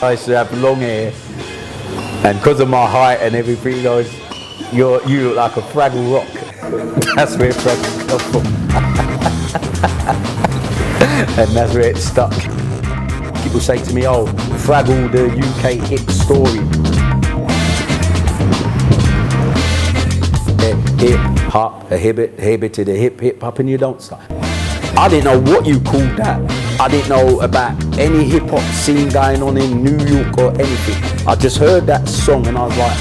I used to have long hair, and because of my height and everything, you look like a Fraggle Rock. That's where Fraggle comes from. And that's where it stuck. People say to me, oh, Fraggle, the UK hip story. Hip hop, a hip to the hip hop, and you don't stop. I didn't know what you called that. I didn't know about any hip hop scene going on in New York or anything. I just heard that song and I was like,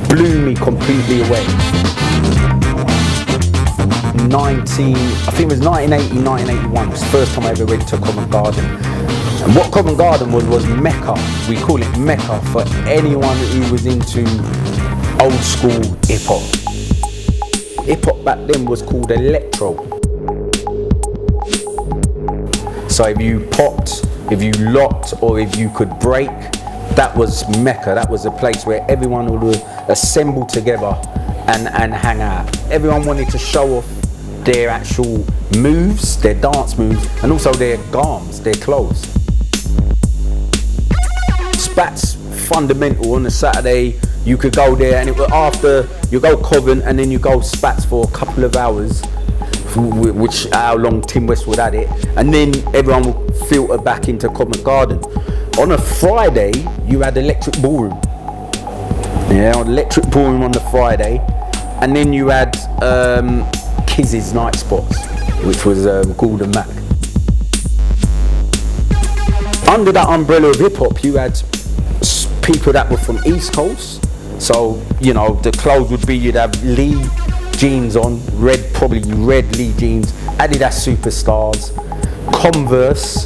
blew me completely away. I think it was 1980, 1981. It's the first time I ever went to Covent Garden. And what Covent Garden was Mecca. We call it Mecca for anyone who was into old school hip hop. Hip hop back then was called electro. So if you popped, if you locked, or if you could break, that was Mecca. That was a place where everyone would assemble together and hang out. Everyone wanted to show off their actual moves, their dance moves, and also their garms, their clothes. Spats fundamental. On a Saturday, you could go there, and it was after you go Covent, and then you go Spats for a couple of hours, which how long Tim West would at it, and then everyone would filter back into Covent Garden. On a Friday, you had Electric Ballroom. Yeah, Electric Ballroom on the Friday, and then you had Kiz's Night Spots, which was called a Mac. Under that umbrella of hip hop, you had people that were from East Coast. So, you know, the clothes would be, you'd have Lee jeans on, probably red Lee jeans, Adidas Superstars, Converse,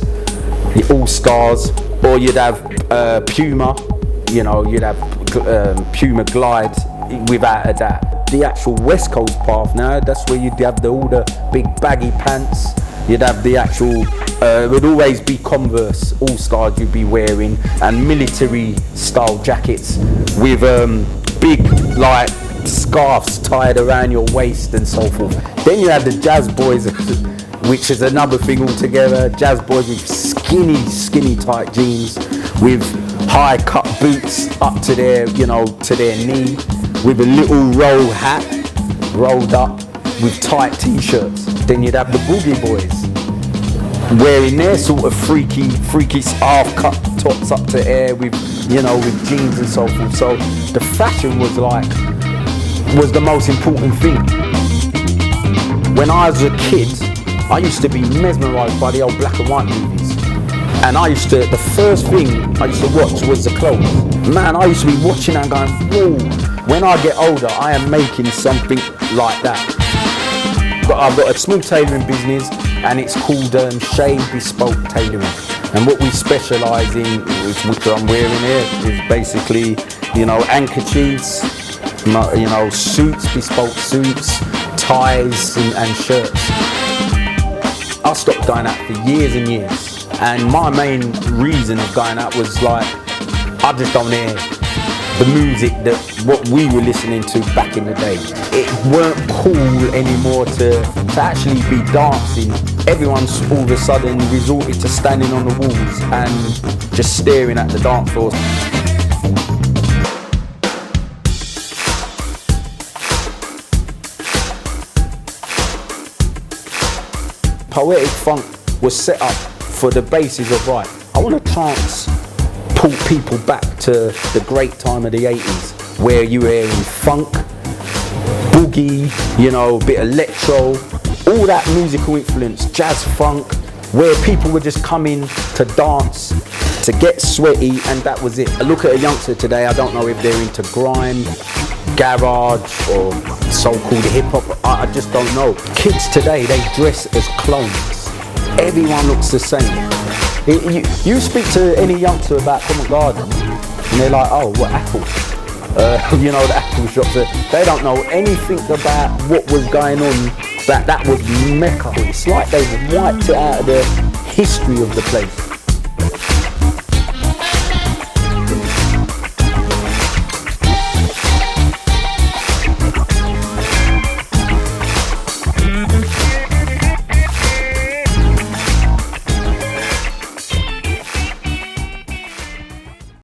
the All Stars, or you'd have Puma, you know, you'd have Puma Glide, without a doubt. The actual West Coast path now, that's where you'd have all the big baggy pants, you'd have the actual, it would always be Converse All Stars you'd be wearing, and military style jackets with big like scarves tied around your waist and so forth. Then you have the jazz boys, which is another thing altogether. Jazz boys with skinny tight jeans, with high cut boots up to their, you know, to their knee, with a little roll hat rolled up with tight t-shirts. Then you'd have the boogie boys wearing their sort of freaky half cut tops up to air with, you know, with jeans and so forth. So the fashion was the most important thing. When I was a kid, I used to be mesmerised by the old black and white movies. And the first thing I used to watch was the clothes. Man, I used to be watching and going, whoa, when I get older, I am making something like that. I've got a small tailoring business, and it's called Bespoke Tailoring. And what we specialise in, which I'm wearing here, is basically, you know, handkerchiefs, you know, suits, bespoke suits, ties and shirts. I stopped going out for years and years, and my main reason of going out was like, I just don't hear the music that what we were listening to back in the day. It weren't cool anymore to actually be dancing. Everyone's all of a sudden resorted to standing on the walls and just staring at the dance floors. Poetic funk was set up for the basis of, right, I want to transport people back to the great time of the 80s, where you were hearing funk, boogie, you know, a bit of electro, all that musical influence, jazz funk, where people were just coming to dance, to get sweaty, and that was it. I look at a youngster today, I don't know if they're into grime, garage, or so-called hip-hop, I just don't know. Kids today, they dress as clones. Everyone looks the same. You speak to any youngster about Covent Garden, and they're like, oh, what, Apple? You know, the Apple shops. They don't know anything about what was going on, that was Mecca. It's like they've wiped it out of the history of the place.